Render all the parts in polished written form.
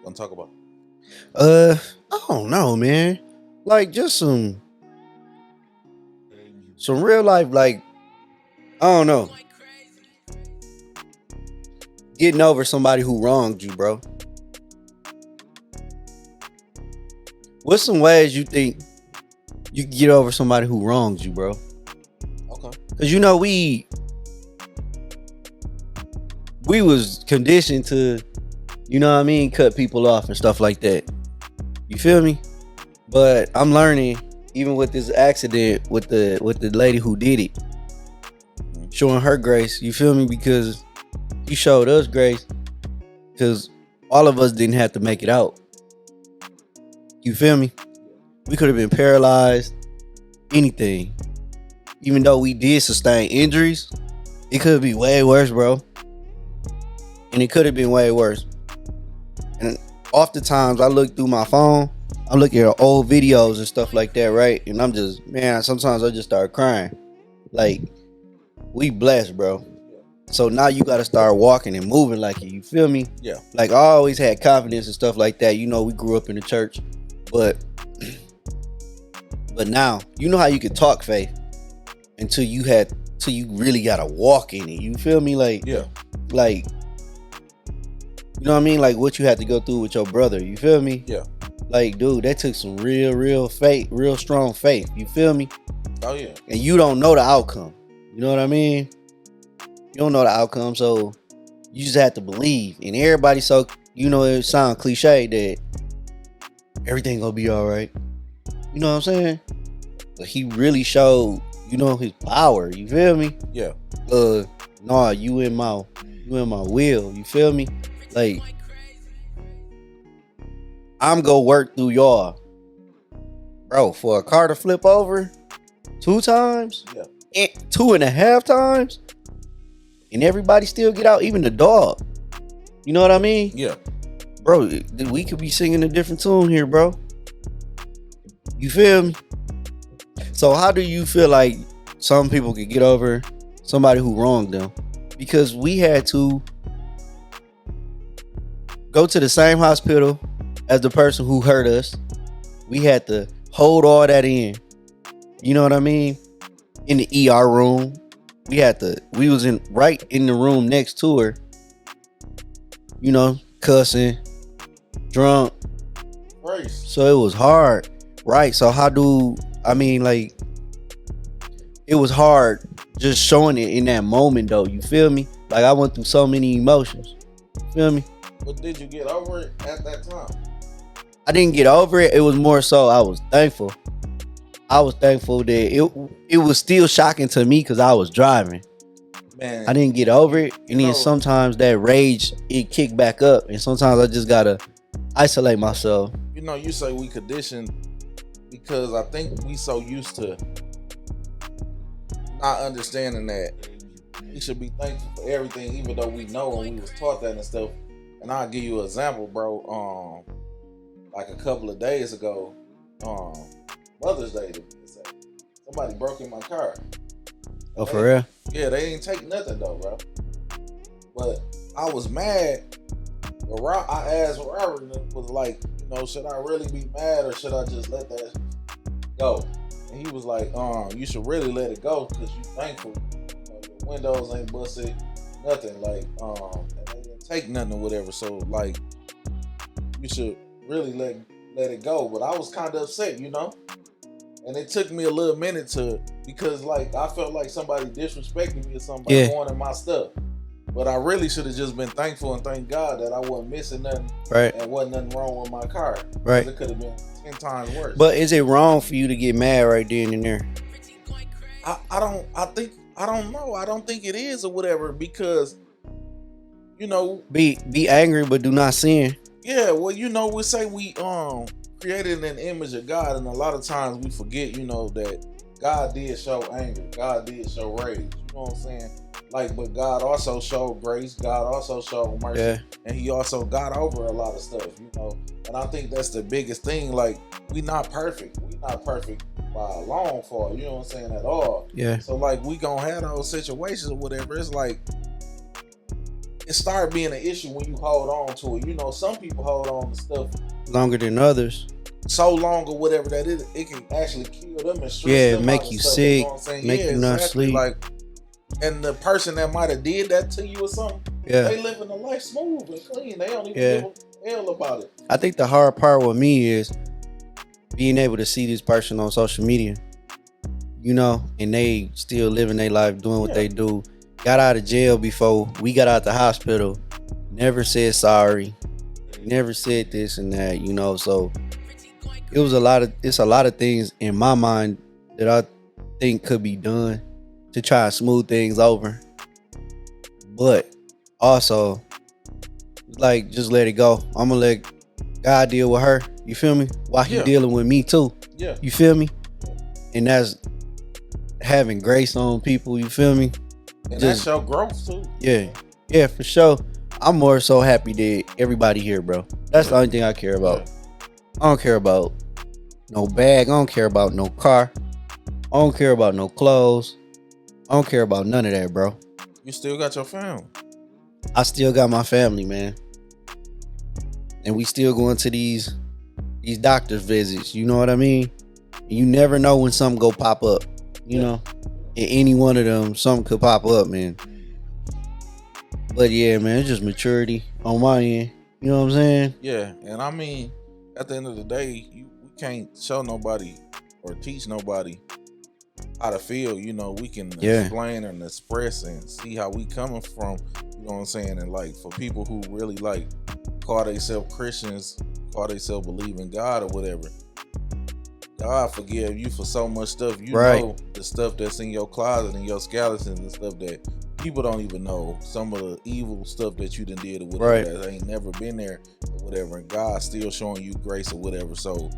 Gonna talk about? I don't know, man. Like just some real life, like I don't know, getting over somebody who wronged you, bro. What's some ways you think you can get over somebody who wronged you, bro? Okay. Cause we was conditioned to, cut people off and stuff like that. You feel me? But I'm learning, even with this accident with the lady who did it, showing her grace. You feel me? Because he showed us grace. Because all of us didn't have to make it out. You feel me? We could have been paralyzed, anything. Even though we did sustain injuries, it could be way worse, bro. And it could have been way worse. And oftentimes I look through my phone, I'm looking at old videos and stuff like that, right? And I'm just, man, sometimes I just start crying. Like, we blessed, bro. So now you got to start walking and moving like it. You feel me? Yeah. Like, I always had confidence and stuff like that. We grew up in the church. But now, you know how you could talk faith until you really got to walk in it. You feel me? Like, Yeah. Like, you know what I mean? Like what you had to go through with your brother. You feel me? Yeah. Like, dude, that took some real faith, real strong faith. You feel me? Oh yeah. And you don't know the outcome. You know what I mean? You don't know the outcome, so you just have to believe. And everybody, so it sounds cliche that everything gonna be all right. You know what I'm saying? But he really showed, his power. You feel me? Yeah. Nah, you in my will. You feel me? Like, I'm gonna work through y'all, bro. For a car to flip over 2 times, Yeah. and 2.5 times, and everybody still get out, even the dog. You know what I mean? Yeah. Bro, we could be singing a different tune here, bro. You feel me? So how do you feel like some people could get over somebody who wronged them? Because we had to go to the same hospital as the person who hurt us. We had to hold all that in. You know what I mean? In the ER room. We was right in the room next to her. Cussing, drunk. Right. So it was hard. Right. So it was hard just showing it in that moment though. You feel me? Like, I went through so many emotions. You feel me? But did you get over it at that time? I didn't get over it. It was more so I was thankful. I was thankful that it was still shocking to me because I was driving. Man, I didn't get over it. And then sometimes that rage, it kicked back up. And sometimes I just gotta isolate myself. You say we conditioned because I think we so used to not understanding that we should be thankful for everything, even though we know and we was taught that and stuff. And I'll give you an example, bro. Like a couple of days ago, Mother's Day, somebody broke in my car. Oh, for real? Yeah, they didn't take nothing though, bro. But I was mad. I asked Robert, was like, should I really be mad or should I just let that go? And he was like, you should really let it go because you thankful. Your windows ain't busted, nothing. Like, and they didn't take nothing or whatever. So like, you should really let it go. But I was kind of upset, And it took me a little minute because like I felt like somebody disrespected me or somebody wanted my stuff. But I really should have just been thankful and thank God that I wasn't missing nothing. Right. And wasn't nothing wrong with my car. Right. It could have been 10 times worse. But is it wrong for you to get mad right then and there? I don't know. I don't think it is or whatever because, Be angry but do not sin. Yeah, well, we say we created an image of God, and a lot of times we forget, that God did show anger, God did show rage. You know what I'm saying? Like, but God also showed grace, God also showed mercy, and He also got over a lot of stuff, And I think that's the biggest thing. Like, we not perfect. We not perfect by a long fall. You know what I'm saying? At all. Yeah. So like, we gonna have those situations or whatever. It's like, it started being an issue when you hold on to it. You know, some people hold on to stuff longer than others. So long or whatever that is, it can actually kill them and stress them make out you and stuff, sick, you know what I'm saying? make you not sleep. Like, and the person that might have did that to you or something, they living a life smooth and clean. They don't even give a hell about it. I think the hard part with me is being able to see this person on social media, you know, and they still living their life, doing what they do. Got out of jail before we got out the hospital. Never said sorry. Never said this and that, you know. So it's a lot of things in my mind that I think could be done to try and smooth things over. But also, like, just let it go. I'm gonna let God deal with her. You feel me? While he dealing with me too. Yeah. You feel me? And that's having grace on people. You feel me? And that's your growth too. Yeah. Yeah, for sure. I'm more so happy that everybody here, bro. That's the only thing I care about. I don't care about no bag. I don't care about no car. I don't care about no clothes. I don't care about none of that, bro. You still got your family. I still got my family, man. And we still going to these doctor's visits. You know what I mean? You never know when something go pop up. You know? In any one of them, something could pop up, man. But yeah, man, it's just maturity on my end. You know what I'm saying? Yeah, and I mean, at the end of the day, we can't show nobody or teach nobody how to feel. You know, we can explain and express and see how we coming from. You know what I'm saying? And like, for people who really like call themselves Christians, call themselves believe in God or whatever, God forgive you for so much stuff. You know the stuff that's in your closet and your skeletons and stuff that people don't even know. Some of the evil stuff that you done did or whatever that ain't never been there or whatever. And God's still showing you grace or whatever. So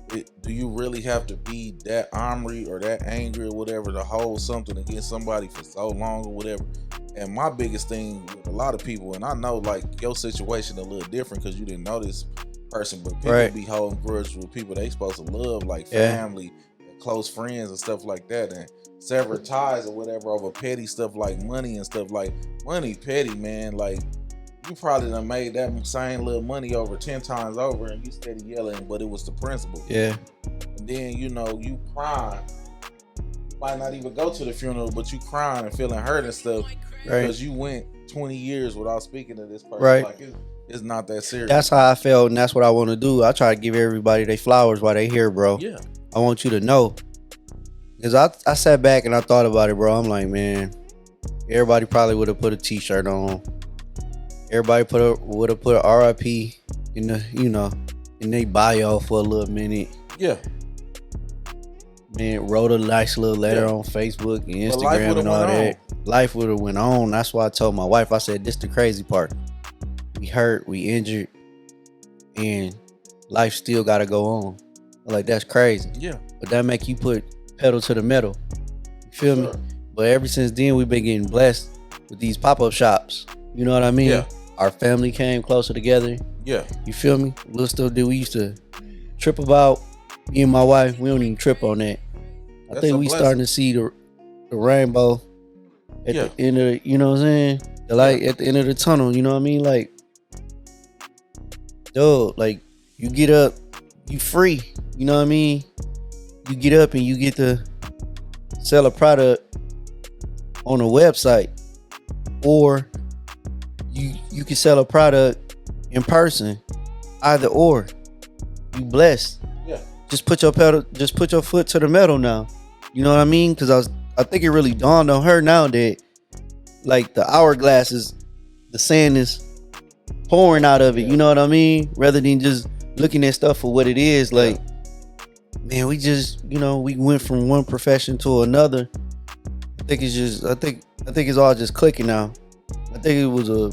do you really have to be that ornery or that angry or whatever to hold something against somebody for so long or whatever? And my biggest thing with a lot of people, and I know like your situation a little different because you didn't know this person, but people be holding grudges with people they supposed to love, like family and close friends and stuff like that, and sever ties or whatever over petty stuff like money and stuff. Like, money petty, man. Like, you probably done made that same little money over 10 times over and you steady yelling, but it was the principle. Yeah. And then, you know, you crying. You might not even go to the funeral, but you crying and feeling hurt and stuff because you went 20 years without speaking to this person. Like, it's not that serious. That's how I felt, and that's what I want to do. I try to give everybody their flowers while they here, bro. Yeah. I want you to know. Because I sat back and I thought about it, bro. I'm like, man, everybody probably would have put a t-shirt on. Everybody would have put a RIP in the, you know, in their bio for a little minute. Yeah. Man, wrote a nice little letter on Facebook and Instagram and all that. Life would have went on. That's why I told my wife, I said, this the crazy part. We hurt, we injured, and life still got to go on. I'm like, that's crazy. Yeah. But that make you put pedal to the metal. You feel me? But ever since then, we've been getting blessed with these pop-up shops. You know what I mean? Yeah. Our family came closer together. Yeah. You feel me? Little stuff that we used to trip about. Me and my wife, we don't even trip on that. I think we starting to see the rainbow at the end of the, you know what I'm saying? The light at the end of the tunnel, you know what I mean? Like, dude, like, you get up, you free. You know what I mean? You get up and you get to sell a product on a website, or you can sell a product in person. Either or. You blessed. Yeah. Just put your foot to the metal now. You know what I mean? Because I think it really dawned on her now that, like, the hourglass is, the sand is pouring out of it. You know what I mean? Rather than just looking at stuff for what it is. Like, man, we just, you know, we went from one profession to another. I think it's all just clicking now. I think it was a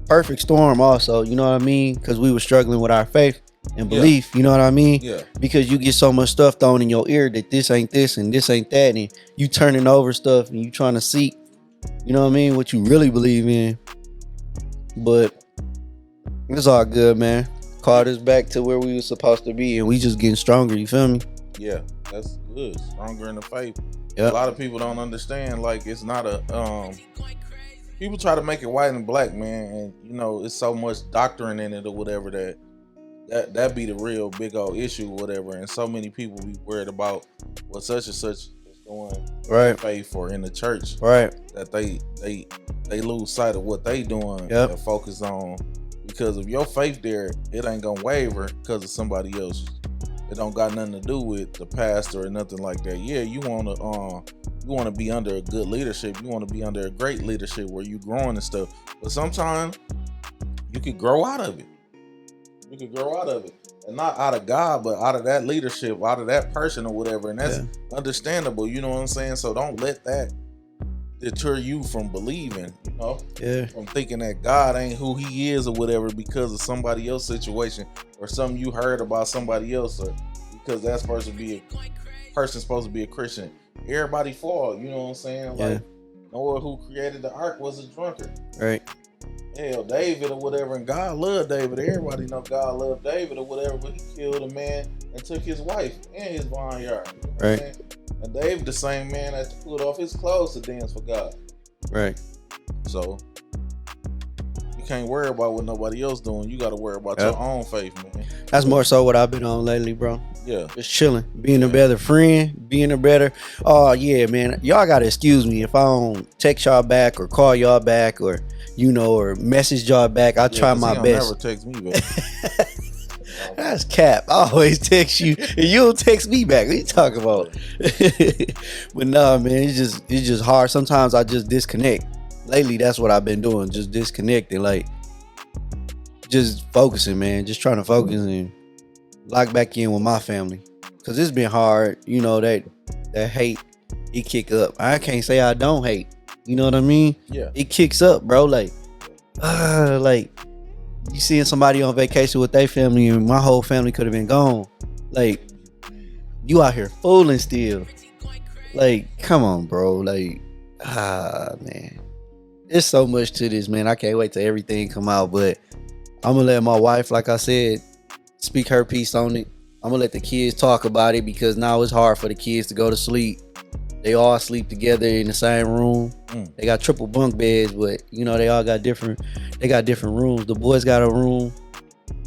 perfect storm also, you know what I mean? Because we were struggling with our faith and belief, you know what I mean? Yeah. Because you get so much stuff thrown in your ear that this ain't this and this ain't that, and you turning over stuff and you trying to seek, you know what I mean, what you really believe in. But it's all good, man. Called us back to where we were supposed to be, and we just getting stronger, you feel me? Yeah, that's good. Stronger in the faith. Yep. A lot of people don't understand, like, it's not a people try to make it white and black, man, and you know it's so much doctrine in it or whatever that be the real big old issue or whatever, and so many people be worried about what such and such is doing Right. in faith or in the church, Right. that they lose sight of what they doing Yep. and focus on, because if your faith there, it ain't gonna waver because of somebody else. It don't got nothing to do with the pastor or nothing like that. Yeah, you wanna be under a good leadership. You wanna be under a great leadership where you growing and stuff. But sometimes you could grow out of it. You could grow out of it. And not out of God, but out of that leadership, out of that person or whatever. And that's understandable, you know what I'm saying? So don't let that deter you from believing, you know? Yeah. From thinking that God ain't who he is or whatever because of somebody else's situation or something you heard about somebody else, or because that's supposed to be supposed to be a Christian. Everybody fall, you know what I'm saying? Yeah. Like Noah, who created the ark, was a drunkard. Right. Hell, David or whatever, and God loved David. Everybody know God loved David or whatever, but he killed a man and took his wife and his vineyard. You know what I'm saying? And David, the same man that put off his clothes to dance for God. Right. So you can't worry about what nobody else doing. You got to worry about your own faith, man. That's more so what I've been on lately, bro. Yeah. Just chilling, being a better friend, being a better. Oh yeah, man. Y'all gotta excuse me if I don't text y'all back or call y'all back or or message y'all back. I try my best. Never text me back. That's cap. I always text you and you don't text me back. What you talking about? But nah, man, it's just hard. Sometimes I just disconnect. Lately, that's what I've been doing. Just disconnecting, like just focusing, man. Just trying to focus and lock back in with my family. Cause it's been hard, that hate, it kick up. I can't say I don't hate. You know what I mean? Yeah. It kicks up, bro. Like you seeing somebody on vacation with their family and my whole family could have been gone. Like, you out here fooling still. Like, come on, bro. Like, man. There's so much to this, man. I can't wait till everything come out. But I'm gonna let my wife, like I said, speak her piece on it. I'm gonna let the kids talk about it because now it's hard for the kids to go to sleep. They all sleep together in the same room. They got triple bunk beds, but they all got different rooms. The boys got a room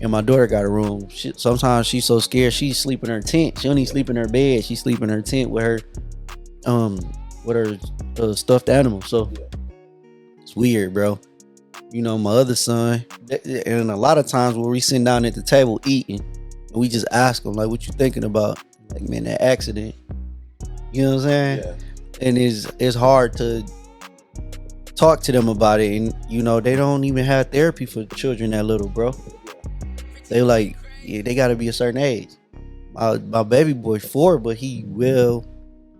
and my daughter got a room. Sometimes she's so scared she sleep in her tent. She don't even sleep in her bed. She sleep in her tent with her stuffed animal. So it's weird, bro. My other son, and a lot of times when we sitting down at the table eating, and we just ask him, like, what you thinking about? Like, man, that accident. You know what I'm saying? Yeah. And it's hard to talk to them about it. And, they don't even have therapy for children that little, bro. They like, they got to be a certain age. My baby boy 4, but he well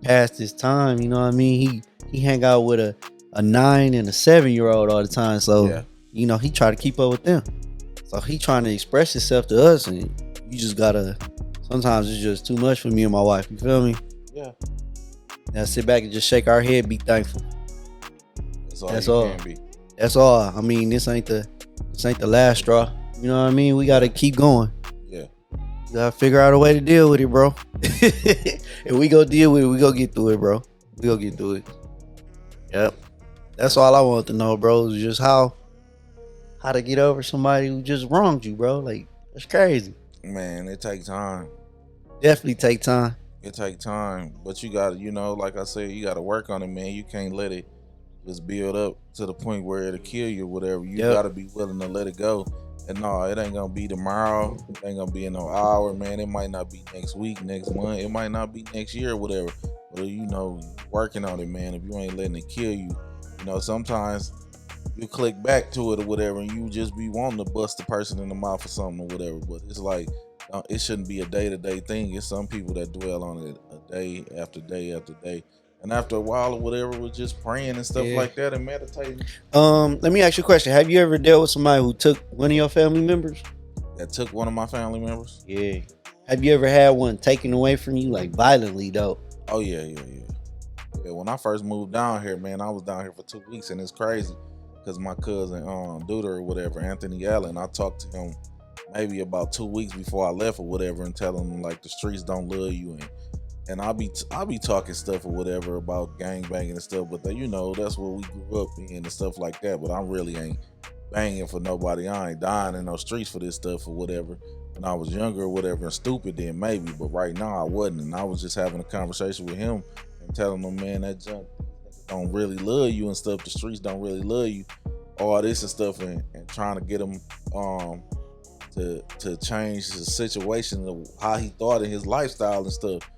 past his time. You know what I mean? He hang out with a 9 and a 7-year-old all the time. So, he try to keep up with them. So he trying to express himself to us. And you just got to, sometimes it's just too much for me and my wife. You feel me? Yeah. Now sit back and just shake our head, be thankful. That's all. Can be. That's all. I mean, this ain't the last straw. You know what I mean? We gotta keep going. Yeah. We gotta figure out a way to deal with it, bro. And we go deal with it. We go get through it, bro. We go get through it. Yep. That's all I want to know, bro. Is just how to get over somebody who just wronged you, bro. Like, that's crazy. Man, it takes time. Definitely take time. It take time, but you gotta, like I said, you gotta work on it, man. You can't let it just build up to the point where it'll kill you or whatever. You gotta be willing to let it go. And no, it ain't gonna be tomorrow. It ain't gonna be in no hour, man. It might not be next week, next month. It might not be next year or whatever. But working on it, man. If you ain't letting it kill you, sometimes you click back to it or whatever, and you just be wanting to bust the person in the mouth or something or whatever. But it's like, it shouldn't be a day-to-day thing. It's some people that dwell on it a day after day after day. And after a while or whatever, we're just praying and stuff like that and meditating. Let me ask you a question. Have you ever dealt with somebody who took one of your family members? That took one of my family members? Yeah. Have you ever had one taken away from you, like violently, though? Oh, yeah. Yeah, when I first moved down here, man, I was down here for 2 weeks, and it's crazy because my cousin, Duda or whatever, Anthony Allen, I talked to him maybe about 2 weeks before I left or whatever and tell him, like, the streets don't love you and and I be talking stuff or whatever about gang banging and stuff, but you know that's what we grew up in and stuff like that. But I really ain't banging for nobody. I ain't dying in no streets for this stuff or whatever. When I was younger or whatever and stupid, then maybe, but right now I wasn't. And I was just having a conversation with him and telling him, man, that junk don't really love you and stuff. The streets don't really love you, all this and stuff, and trying to get him to change the situation of how he thought in his lifestyle and stuff.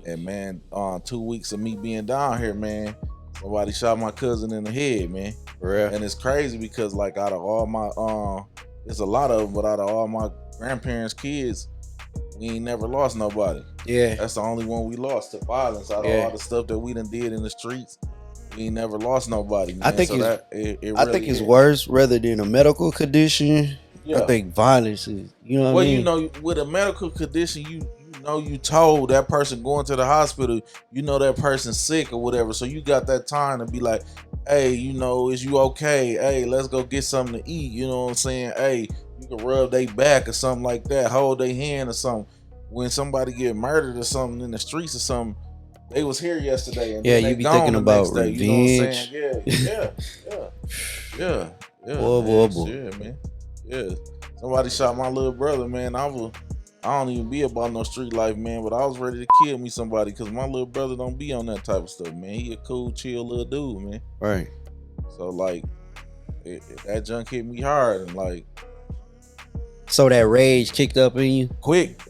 And man, 2 weeks of me being down here, man, somebody shot my cousin in the head, man. Yeah. And it's crazy because like out of all my there's a lot of them, but out of all my grandparents' kids, we ain't never lost nobody. Yeah. That's the only one we lost to violence. Out of all the stuff that we done did in the streets, we ain't never lost nobody, man. I think so it's worse rather than a medical condition. Yeah. I think violence is, you know what I mean? Well, you know, with a medical condition, you know you told that person going to the hospital, you know that person's sick or whatever, so you got that time to be like, hey, you know, is you okay? Hey, let's go get something to eat. You know what I'm saying? Hey, you can rub their back or something like that, hold their hand or something. When somebody get murdered or something in the streets or something, they was here yesterday and you be thinking about revenge. You know what I'm saying? Yeah. Boy. Yeah, man. Yeah. Somebody shot my little brother, man. I don't even be about no street life, man, but I was ready to kill me somebody because my little brother don't be on that type of stuff, man. He a cool, chill little dude, man. Right. So like, that junk hit me hard and like. So that rage kicked up in you? Quick.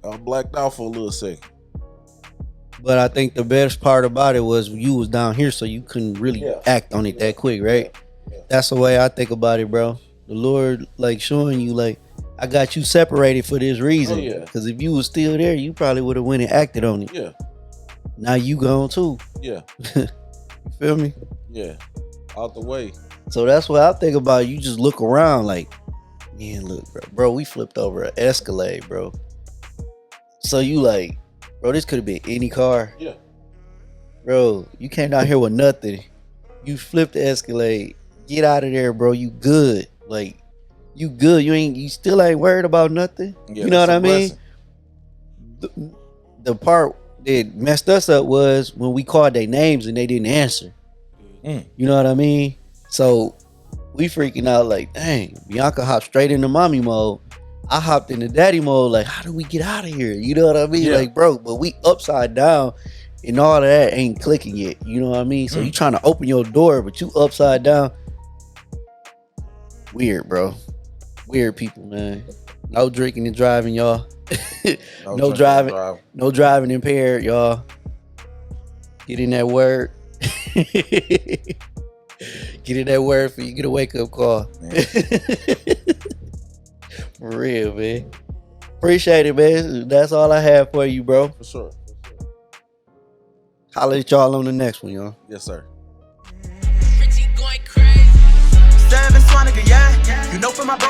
I blacked out for a little second. But I think the best part about it was you was down here, so you couldn't really act on it that quick, right? Yeah. That's the way I think about it, bro. The Lord, like, showing you, like, I got you separated for this reason. Oh, yeah. Because if you was still there, you probably would have went and acted on it. Yeah. Now you gone too. Yeah. You feel me? Yeah. Out the way. So that's what I think about. You just look around like, man, look, bro, we flipped over an Escalade, bro. So you like, bro, this could have been any car. Yeah. Bro, you came down here with nothing. You flipped the Escalade. Get out of there, bro. You good. Like, you good. You still ain't worried about nothing. Yeah, you know what I mean? The part that messed us up was when we called their names and they didn't answer. You know what I mean? So we freaking out like, dang, Bianca hopped straight into mommy mode. I hopped into daddy mode, like, how do we get out of here? You know what I mean? Yeah. Like, bro, but we upside down and all of that ain't clicking yet. You know what I mean? So you trying to open your door, but you upside down. Weird, bro. Weird people, man. No drinking and driving, y'all. No driving impaired, y'all. Get in that word. Get in that word for you get a wake up call. For real, man. Appreciate it, man. That's all I have for you, bro. For sure. Holla at y'all on the next one, y'all. Yes, sir. Swanigan, you know for my bro.